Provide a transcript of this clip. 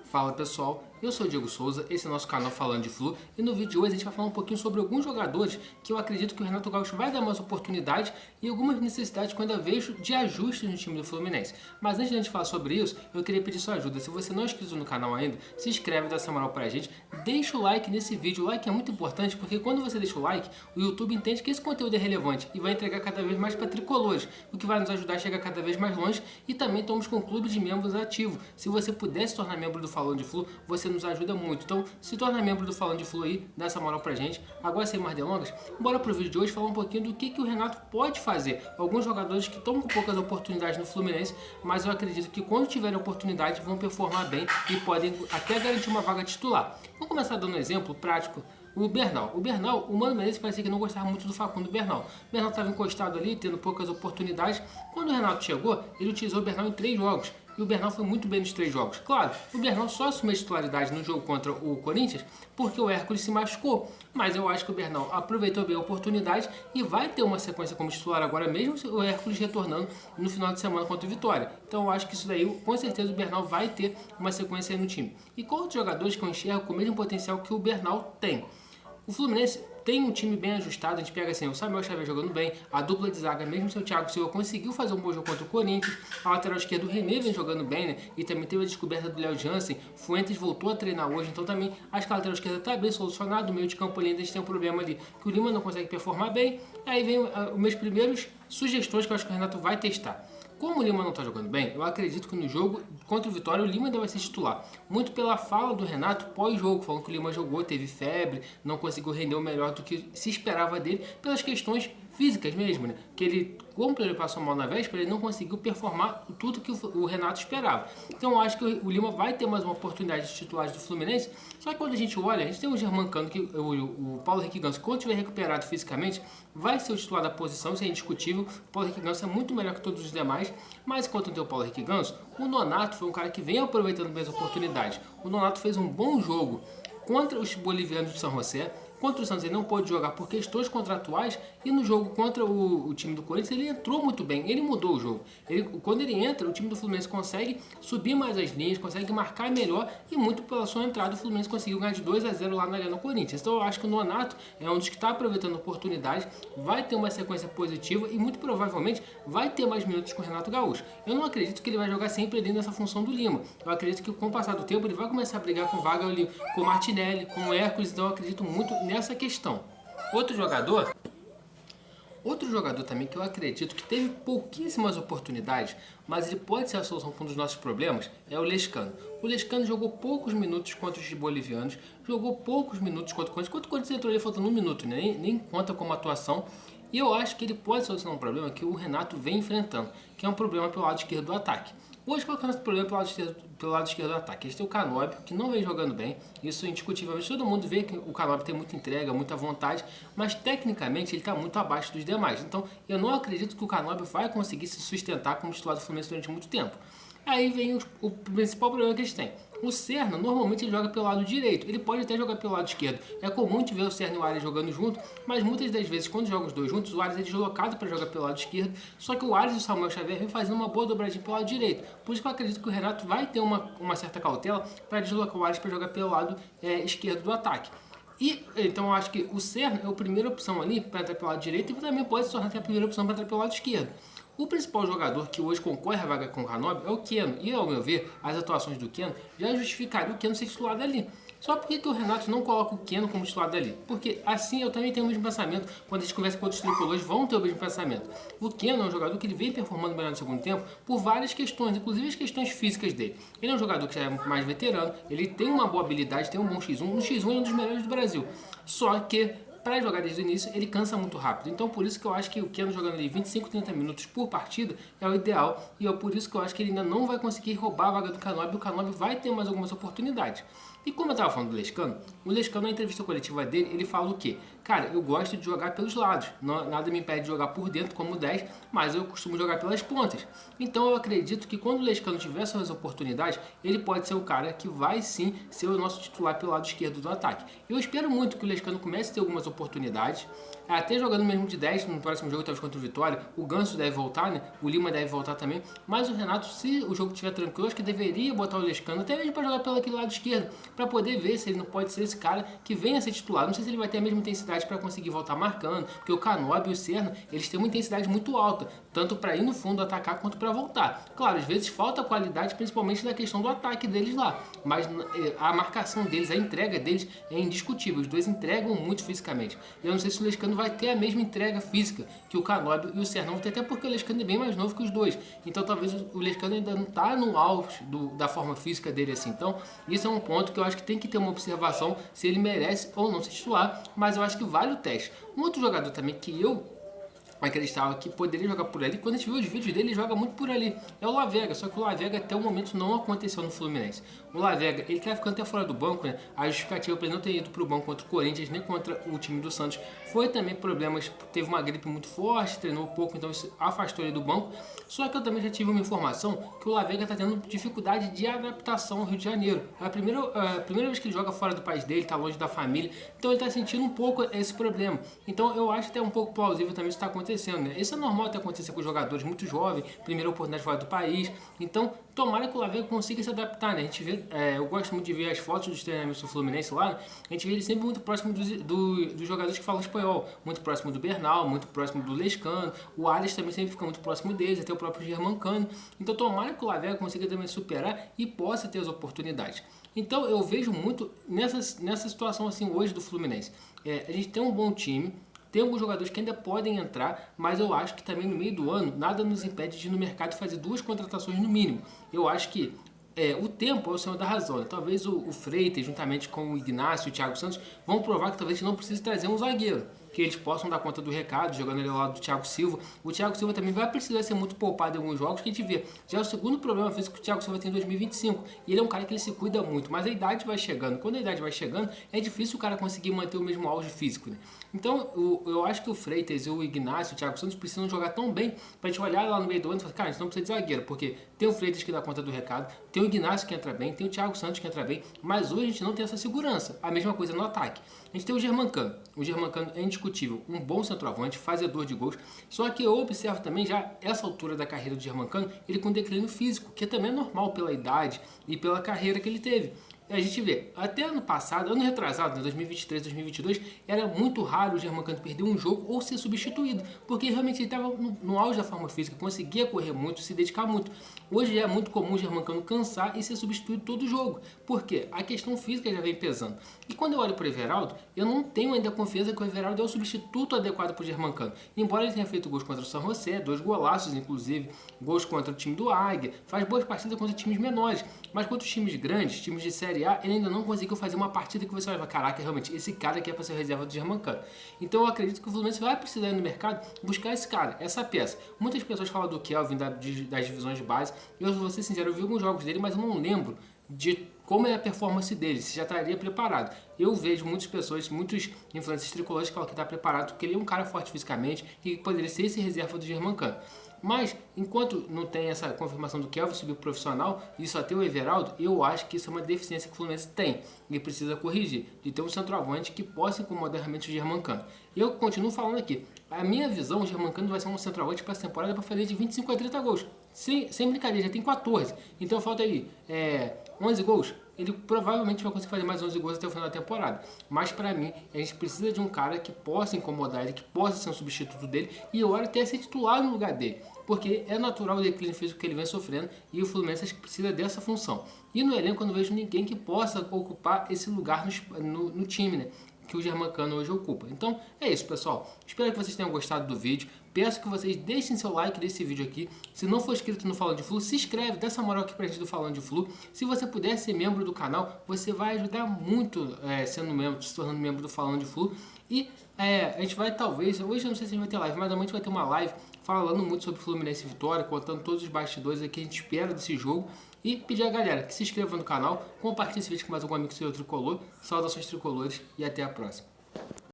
Fala pessoal, eu sou o Diego Souza, esse é o nosso canal Falando de Flu e no vídeo de hoje a gente vai falar um pouquinho sobre alguns jogadores que eu acredito que o Renato Gaúcho vai dar mais oportunidade e algumas necessidades que eu ainda vejo de ajustes no time do Fluminense. Mas antes de a gente falar sobre isso, eu queria pedir sua ajuda. Se você não é inscrito no canal ainda, se inscreve, dá essa moral pra gente, deixa o like nesse vídeo. O like é muito importante porque quando você deixa o like, o YouTube entende que esse conteúdo é relevante e vai entregar cada vez mais para tricolores, o que vai nos ajudar a chegar cada vez mais longe e também estamos com um clube de membros ativo. Se você puder se tornar membro do Falando de Flu, você nos ajuda muito. Então, se torna membro do Falando de Flu aí, dá essa moral pra gente. Agora, sem mais delongas, bora pro vídeo de hoje falar um pouquinho do que o Renato pode fazer. Alguns jogadores que estão com poucas oportunidades no Fluminense, mas eu acredito que quando tiverem oportunidade vão performar bem e podem até garantir uma vaga titular. Vou começar dando um exemplo prático. O Bernal, o Mano Menezes parecia que não gostava muito do Facundo Bernal. O Bernal estava encostado ali, tendo poucas oportunidades. Quando o Renato chegou, ele utilizou o Bernal em 3 jogos. E o Bernal foi muito bem nos 3 jogos. Claro, o Bernal só assumiu a titularidade no jogo contra o Corinthians porque o Hércules se machucou. Mas eu acho que o Bernal aproveitou bem a oportunidade e vai ter uma sequência como titular agora, mesmo o Hércules retornando no final de semana contra o Vitória. Então eu acho que isso daí, com certeza, o Bernal vai ter uma sequência aí no time. E qual outros jogadores que eu enxergo com o mesmo potencial que o Bernal tem? O Fluminense tem um time bem ajustado, a gente pega assim, o Samuel Xavier jogando bem, a dupla de zaga, mesmo se o Thiago Silva conseguiu fazer um bom jogo contra o Corinthians, a lateral esquerda o René vem jogando bem, né? E também teve a descoberta do Léo Jansen, Fuentes voltou a treinar hoje, então também acho que a lateral esquerda está bem solucionada, o meio de campo ali ainda a gente tem um problema ali, que o Lima não consegue performar bem, aí vem os meus primeiros sugestões que eu acho que o Renato vai testar. Como o Lima não está jogando bem, eu acredito que no jogo contra o Vitória o Lima ainda vai ser titular. Muito pela fala do Renato pós-jogo, falando que o Lima jogou, teve febre, não conseguiu render o melhor do que se esperava dele, pelas questões físicas mesmo, né? Que ele, como ele passou mal na véspera, ele não conseguiu performar tudo que o Renato esperava. Então eu acho que o Lima vai ter mais uma oportunidade de titulares do Fluminense, só que quando a gente olha, a gente tem o Germancano, que o Paulo Henrique Ganso, quando estiver recuperado fisicamente, vai ser o titular da posição, isso é indiscutível. O Paulo Henrique Ganso é muito melhor que todos os demais, mas enquanto não tem o Paulo Henrique Ganso, o Nonato foi um cara que vem aproveitando bem as oportunidades. O Nonato fez um bom jogo contra os bolivianos do São José. Contra o Santos ele não pôde jogar por questões contratuais e no jogo contra o time do Corinthians ele entrou muito bem, ele mudou o jogo. Quando ele entra, o time do Fluminense consegue subir mais as linhas, consegue marcar melhor e muito pela sua entrada o Fluminense conseguiu ganhar de 2-0 lá na Arena Corinthians. Então eu acho que o Nonato é um dos que está aproveitando a oportunidade, vai ter uma sequência positiva e muito provavelmente vai ter mais minutos com o Renato Gaúcho. Eu não acredito que ele vai jogar sempre ali nessa função do Lima. Eu acredito que com o passar do tempo ele vai começar a brigar com vaga ali, com o Martinelli, com o Hércules, então eu acredito muito nessa questão. Outro jogador também que eu acredito que teve pouquíssimas oportunidades, mas ele pode ser a solução para um dos nossos problemas, é o Lescano. O Lescano jogou poucos minutos contra os bolivianos, jogou poucos minutos contra o Corinthians. Quando o Corinthians entrou ele faltando 1 minuto, né? nem conta como atuação. E eu acho que ele pode solucionar um problema que o Renato vem enfrentando, que é um problema pelo lado esquerdo do ataque. Hoje, qual é o nosso problema pelo lado esquerdo do ataque? A gente tem o Canóbio, que não vem jogando bem, isso indiscutivelmente, todo mundo vê que o Canóbio tem muita entrega, muita vontade, mas tecnicamente ele está muito abaixo dos demais. Então, eu não acredito que o Canóbio vai conseguir se sustentar como titular do Fluminense durante muito tempo. Aí vem o principal problema que eles têm. O Serna, normalmente ele joga pelo lado direito, ele pode até jogar pelo lado esquerdo. É comum de ver o Serna e o Arias jogando junto, mas muitas das vezes, quando jogam os dois juntos, o Arias é deslocado para jogar pelo lado esquerdo, só que o Arias e o Samuel Xavier vem fazendo uma boa dobradinha pelo lado direito. Por isso que eu acredito que o Renato vai ter uma certa cautela para deslocar o Arias para jogar pelo lado esquerdo do ataque. E então eu acho que o Serna é a primeira opção ali para entrar pelo lado direito e também pode se tornar a primeira opção para entrar pelo lado esquerdo. O principal jogador que hoje concorre à vaga com o Canóbio é o Keno. E, ao meu ver, as atuações do Keno já justificariam o Keno ser titular dali. Só por que o Renato não coloca o Keno como titular dali? Porque assim eu também tenho o mesmo pensamento. Quando a gente conversa com outros tricolores, vão ter o mesmo pensamento. O Keno é um jogador que ele vem performando melhor no segundo tempo por várias questões, inclusive as questões físicas dele. Ele é um jogador que já é mais veterano, ele tem uma boa habilidade, tem um bom X1. No X1 ele é um dos melhores do Brasil. Só que para jogar desde o início, ele cansa muito rápido. Então, por isso que eu acho que o Keno jogando ali 25, 30 minutos por partida é o ideal. E é por isso que eu acho que ele ainda não vai conseguir roubar a vaga do Canóbio. O Canóbio vai ter mais algumas oportunidades. E como eu estava falando do Lescano, o Lescano na entrevista coletiva dele, ele fala o quê? Cara, eu gosto de jogar pelos lados, nada me impede de jogar por dentro como 10, mas eu costumo jogar pelas pontas. Então eu acredito que quando o Lescano tiver essas oportunidades, ele pode ser o cara que vai sim ser o nosso titular pelo lado esquerdo do ataque. Eu espero muito que o Lescano comece a ter algumas oportunidades, até jogando mesmo de 10 no próximo jogo, talvez contra o Vitória. O Ganso deve voltar, né? O Lima deve voltar também. Mas o Renato, se o jogo estiver tranquilo, acho que deveria botar o Lescano, até mesmo para jogar pelo aquele lado esquerdo, para poder ver se ele não pode ser esse cara que venha a ser titular. Não sei se ele vai ter a mesma intensidade para conseguir voltar marcando, porque o Canóbio e o Serna, eles têm uma intensidade muito alta, tanto para ir no fundo atacar quanto para voltar. Claro, às vezes falta qualidade, principalmente na questão do ataque deles lá, mas a marcação deles, a entrega deles é indiscutível. Os dois entregam muito fisicamente. Eu não sei se o Lescano vai ter a mesma entrega física que o Canóbio e o Serna vão ter, até porque o Lescano é bem mais novo que os dois. Então talvez o Lescano ainda não está no auge da forma física dele assim. Então isso é um ponto que eu acho que tem que ter uma observação se ele merece ou não se titular, mas eu acho que vale o teste. Um outro jogador também que eu acreditava que poderia jogar por ali, quando a gente viu os vídeos dele, ele joga muito por ali, é o Lavega, só que o Lavega até o momento não aconteceu no Fluminense. O Lavega, ele tá ficando até fora do banco, né? A justificativa para ele não ter ido pro banco contra o Corinthians, nem contra o time do Santos, foi também problemas, teve uma gripe muito forte, treinou pouco, então isso afastou ele do banco. Só que eu também já tive uma informação que o Lavega tá tendo dificuldade de adaptação ao Rio de Janeiro. A primeira vez que ele joga fora do país dele, tá longe da família, então ele tá sentindo um pouco esse problema. Então eu acho até um pouco plausível também isso tá acontecendo, né? Isso é normal até acontecer com jogadores muito jovens, primeira oportunidade fora do país. Então, tomara que o Lavega consiga se adaptar, né? A gente vê, eu gosto muito de ver as fotos dos treinamentos do Fluminense lá, né? A gente vê ele sempre muito próximo dos jogadores que falam espanhol, muito próximo do Bernal, muito próximo do Lescano, o Alisson também sempre fica muito próximo deles, até o próprio Germancano. Então, tomara que o Lavega consiga também superar e possa ter as oportunidades. Então, eu vejo muito nessa situação assim hoje do Fluminense. A gente tem um bom time, tem alguns jogadores que ainda podem entrar, mas eu acho que também no meio do ano nada nos impede de ir no mercado fazer 2 contratações no mínimo. Eu acho que o tempo é o senhor da razão. Talvez o Freitas, juntamente com o Ignacio e o Thiago Santos, vão provar que talvez não precise trazer um zagueiro, que eles possam dar conta do recado, jogando ele ao lado do Thiago Silva. O Thiago Silva também vai precisar ser muito poupado em alguns jogos que a gente vê. Já é o segundo problema físico que o Thiago Silva tem em 2025. E ele é um cara que ele se cuida muito, mas a idade vai chegando. Quando a idade vai chegando, é difícil o cara conseguir manter o mesmo auge físico, né? Então, eu acho que o Freitas, o Ignacio, o Thiago Santos precisam jogar tão bem pra gente olhar lá no meio do ano e falar, cara, a gente não precisa de zagueiro, porque tem o Freitas que dá conta do recado, tem o Ignacio que entra bem, tem o Thiago Santos que entra bem, mas hoje a gente não tem essa segurança. A mesma coisa no ataque. A gente tem o Germancano. O Germancano é indiscutível, um bom centroavante, fazedor de gols. Só que eu observo também já essa altura da carreira do Germancano, ele com declínio físico, que também é normal pela idade e pela carreira que ele teve. A gente vê, até ano passado, ano retrasado, 2023, 2022, era muito raro o Germancano perder um jogo ou ser substituído, porque realmente ele estava no auge da forma física, conseguia correr muito, se dedicar muito. Hoje é muito comum o Germancano cansar e ser substituído todo jogo. Por quê? A questão física já vem pesando. E quando eu olho para o Everaldo, eu não tenho ainda confiança que o Everaldo é o substituto adequado para o Germancano. Embora ele tenha feito gols contra o São José, 2 golaços inclusive, gols contra o time do Águia, faz boas partidas contra times menores, mas contra os times grandes, times de Série A, ele ainda não conseguiu fazer uma partida que você vai falar, caraca, realmente, esse cara aqui é para ser reserva do Germancano. Então eu acredito que o Fluminense vai precisar ir no mercado buscar esse cara, essa peça. Muitas pessoas falam do Kelvin, das divisões de base, e eu vou ser sincero, eu vi alguns jogos dele, mas eu não lembro de como é a performance dele, se já estaria preparado. Eu vejo muitas pessoas, muitos influencers tricolores que falam que está preparado, porque ele é um cara forte fisicamente e que poderia ser esse reserva do Germancano. Mas, enquanto não tem essa confirmação do Kelvin subir profissional e só ter o Everaldo, eu acho que isso é uma deficiência que o Fluminense tem e precisa corrigir, de ter um centroavante que possa incomodar realmente o Germancano. Eu continuo falando aqui, a minha visão, o Germancano vai ser um centroavante para essa temporada para fazer de 25 a 30 gols. Sem brincadeira, já tem 14. Então falta aí 11 gols. Ele provavelmente vai conseguir fazer mais 11 gols até o final da temporada. Mas para mim, a gente precisa de um cara que possa incomodar ele, que possa ser um substituto dele e eu até ser titular no lugar dele. Porque é natural o declínio físico que ele vem sofrendo e o Fluminense acho que precisa dessa função. E no elenco eu não vejo ninguém que possa ocupar esse lugar no time, né? Que o Germancano hoje ocupa. Então é isso, pessoal. Espero que vocês tenham gostado do vídeo. Peço que vocês deixem seu like nesse vídeo aqui. Se não for inscrito no Falando de Flu, se inscreve, dá essa moral aqui pra gente do Falando de Flu. Se você puder ser membro do canal, você vai ajudar muito se tornando membro do Falando de Flu. E a gente vai talvez, hoje eu não sei se a gente vai ter live, mas amanhã vai ter uma live falando muito sobre Fluminense e Vitória, contando todos os bastidores que a gente espera desse jogo. E pedir a galera que se inscreva no canal, compartilhe esse vídeo com mais algum amigo seu tricolor. Saudações tricolores e até a próxima.